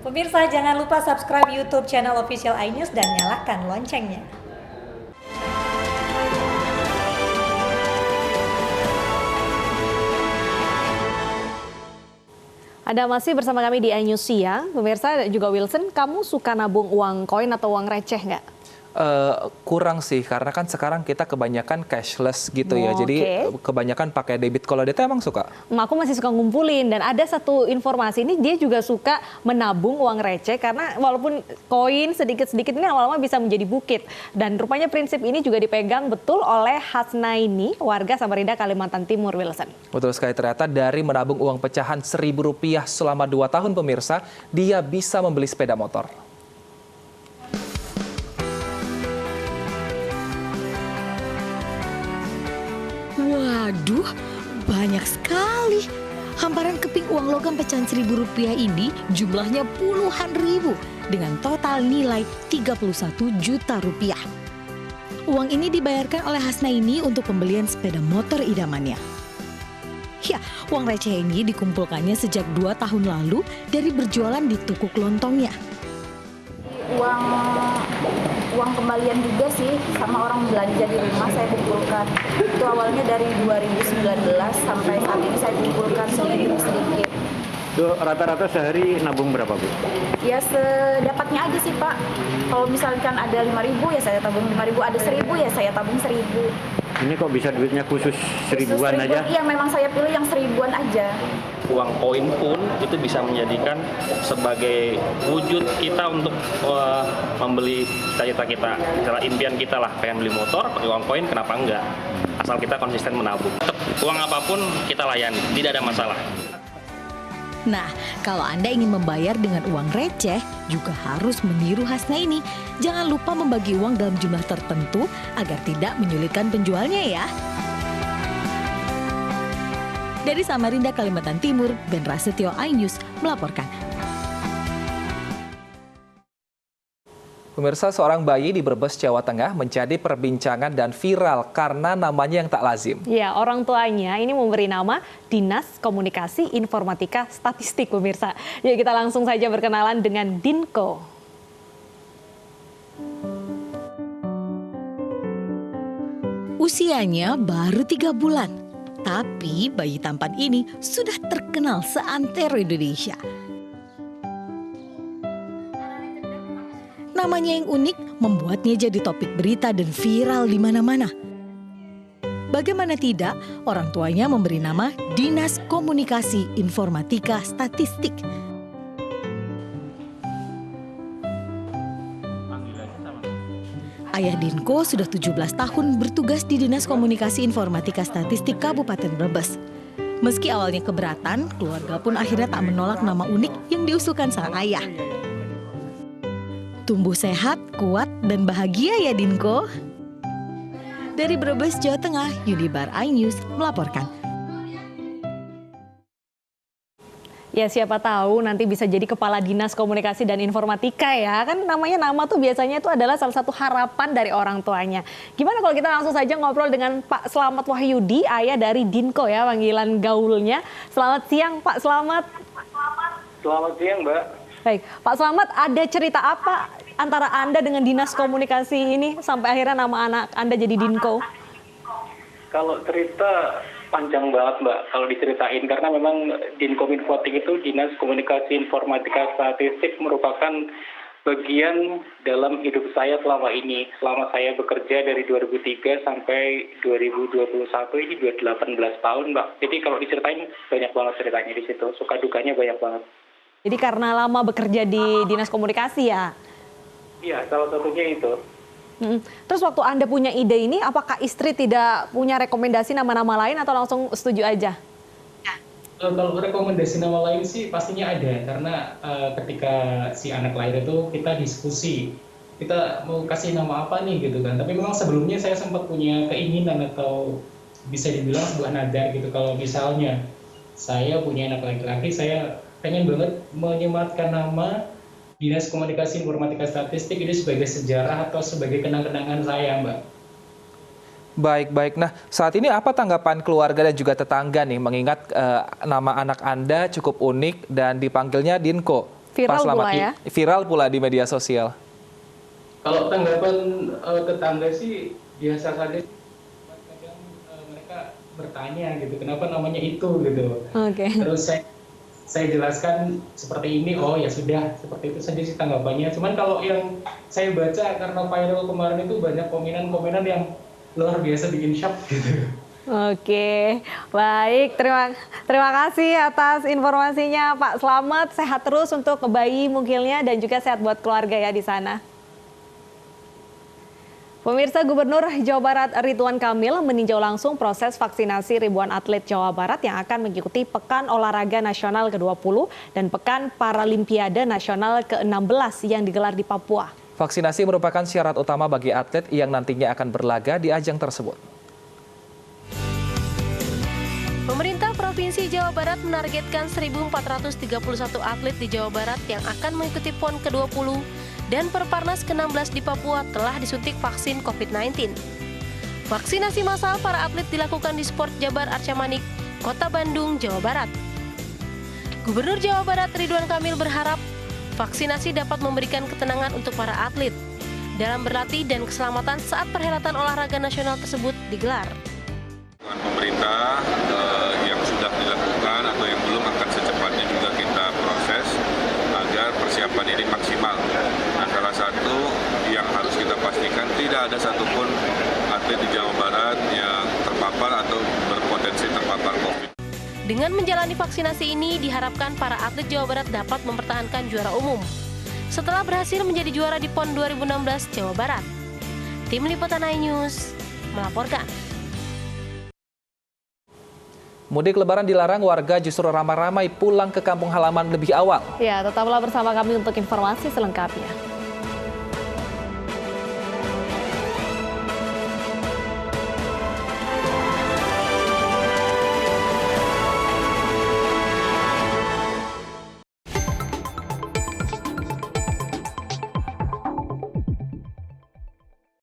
Pemirsa, jangan lupa subscribe YouTube channel Official iNews dan nyalakan loncengnya. Anda masih bersama kami di iNews Siang. Pemirsa juga Wilson, kamu suka nabung uang koin atau uang receh nggak? Kurang sih, karena kan sekarang kita kebanyakan cashless gitu ya. Jadi kebanyakan pakai debit. Kalau Deta emang suka? Aku masih suka ngumpulin, dan ada satu informasi ini, dia juga suka menabung uang receh karena walaupun koin sedikit-sedikit ini lama-lama bisa menjadi bukit. Dan rupanya prinsip ini juga dipegang betul oleh Hasnaini, warga Samarinda, Kalimantan Timur, Wilson. Betul sekali, ternyata dari menabung uang pecahan Rp1.000 selama 2 tahun pemirsa, dia bisa membeli sepeda motor. Waduh, banyak sekali. Hamparan keping uang logam pecahan Rp1.000 ini jumlahnya puluhan ribu dengan total nilai Rp31 juta. Uang ini dibayarkan oleh Hasnaini untuk pembelian sepeda motor idamannya. Ya, uang receh ini dikumpulkannya sejak 2 tahun lalu dari berjualan di toko kelontongnya. Uang kembalian juga sih, sama orang belanja di rumah saya kumpulkan. Itu awalnya dari 2019 sampai saat ini saya kumpulkan sedikit-sedikit. Itu rata-rata sehari nabung berapa, Bu? Ya sedapatnya aja sih, Pak. Kalau misalkan ada 5.000 ya saya tabung 5.000, ada 1.000 ya saya tabung 1.000. Ini kok bisa duitnya khusus seribuan aja? Iya, memang saya pilih yang 1.000-an aja. Uang koin pun itu bisa menjadikan sebagai wujud kita untuk membeli cita-cita kita, misalnya impian kita lah, pengen beli motor pakai uang koin, kenapa enggak? Asal kita konsisten menabung. Uang apapun kita layani, tidak ada masalah. Nah, kalau Anda ingin membayar dengan uang receh, juga harus meniru Hasnaini. Jangan lupa membagi uang dalam jumlah tertentu agar tidak menyulitkan penjualnya ya. Dari Samarinda, Kalimantan Timur, Ben Prasetyo, iNews melaporkan. Pemirsa, seorang bayi di Brebes, Jawa Tengah menjadi perbincangan dan viral karena namanya yang tak lazim. Ya, orang tuanya ini memberi nama Dinas Komunikasi Informatika Statistik, pemirsa. Yuk kita langsung saja berkenalan dengan Dinko. Usianya baru 3 bulan. Tapi bayi tampan ini sudah terkenal seantero Indonesia. Namanya yang unik membuatnya jadi topik berita dan viral di mana-mana. Bagaimana tidak, orang tuanya memberi nama Dinas Komunikasi Informatika Statistik. Ayah Dinko sudah 17 tahun bertugas di Dinas Komunikasi Informatika Statistik Kabupaten Brebes. Meski awalnya keberatan, keluarga pun akhirnya tak menolak nama unik yang diusulkan sang ayah. Tumbuh sehat, kuat, dan bahagia ya Dinko. Dari Brebes, Jawa Tengah, Yudibar, iNews melaporkan. Ya, siapa tahu nanti bisa jadi Kepala Dinas Komunikasi dan Informatika ya. Kan nama tuh biasanya itu adalah salah satu harapan dari orang tuanya. Gimana kalau kita langsung saja ngobrol dengan Pak Slamet Wahyudi, ayah dari Dinko ya, panggilan gaulnya. Selamat siang Pak Slamet. Selamat siang Mbak. Baik, Pak Slamet, ada cerita apa antara Anda dengan Dinas Komunikasi ini sampai akhirnya nama anak Anda jadi Dinko? Kalau cerita panjang banget Mbak kalau diceritain, karena memang Dinkominfotik itu Dinas Komunikasi Informatika Statistik merupakan bagian dalam hidup saya selama ini. Selama saya bekerja dari 2003 sampai 2021, ini 18 tahun Mbak. Jadi kalau diceritain banyak banget ceritanya di situ, suka dukanya banyak banget. Jadi karena lama bekerja di Dinas Komunikasi ya? Iya, salah satunya itu. Terus waktu Anda punya ide ini, apakah istri tidak punya rekomendasi nama-nama lain atau langsung setuju aja? Kalau rekomendasi nama lain sih pastinya ada, karena ketika si anak lahir itu kita diskusi, kita mau kasih nama apa nih gitu kan. Tapi memang sebelumnya saya sempat punya keinginan atau bisa dibilang sebuah nadar gitu, kalau misalnya saya punya anak laki-laki, saya pengen banget menyematkan nama Dinas Komunikasi Informatika Statistik ini sebagai sejarah atau sebagai kenang-kenangan saya, Mbak. Baik. Nah, saat ini apa tanggapan keluarga dan juga tetangga nih mengingat nama anak Anda cukup unik dan dipanggilnya Dinko? Viral Pak Slamet, pula ya? Viral pula di media sosial. Kalau tanggapan tetangga sih biasa saja. Kadang mereka bertanya gitu, kenapa namanya itu gitu. Oke. Terus saya jelaskan seperti ini, oh ya sudah, seperti itu saja sih tanggapannya. Cuman kalau yang saya baca karena viral kemarin itu banyak komenan-komenan yang luar biasa bikin shock gitu. Oke, baik. Terima kasih atas informasinya Pak Slamet. Sehat terus untuk bayi mungkilnya dan juga sehat buat keluarga ya di sana. Pemirsa, Gubernur Jawa Barat Ridwan Kamil meninjau langsung proses vaksinasi ribuan atlet Jawa Barat yang akan mengikuti Pekan Olahraga Nasional ke-20 dan Pekan Paralimpiade Nasional ke-16 yang digelar di Papua. Vaksinasi merupakan syarat utama bagi atlet yang nantinya akan berlaga di ajang tersebut. Pemerintah Provinsi Jawa Barat menargetkan 1.431 atlet di Jawa Barat yang akan mengikuti PON ke-20 dan Perparnas ke-16 di Papua telah disuntik vaksin COVID-19. Vaksinasi massal para atlet dilakukan di Sport Jabar Arca Manik, Kota Bandung, Jawa Barat. Gubernur Jawa Barat Ridwan Kamil berharap vaksinasi dapat memberikan ketenangan untuk para atlet dalam berlatih dan keselamatan saat perhelatan olahraga nasional tersebut digelar. Pemerintah yang sudah dilakukan atau yang belum akan secepatnya juga kita proses agar persiapan ini maksimal. Nah, salah satu yang harus kita pastikan tidak ada satupun atlet di Jawa Barat yang terpapar atau berpotensi terpapar COVID. Dengan menjalani vaksinasi ini diharapkan para atlet Jawa Barat dapat mempertahankan juara umum setelah berhasil menjadi juara di PON 2016 Jawa Barat. Tim Liputan iNews melaporkan. Mudik Lebaran dilarang, warga justru ramai-ramai pulang ke kampung halaman lebih awal. Ya, tetaplah bersama kami untuk informasi selengkapnya.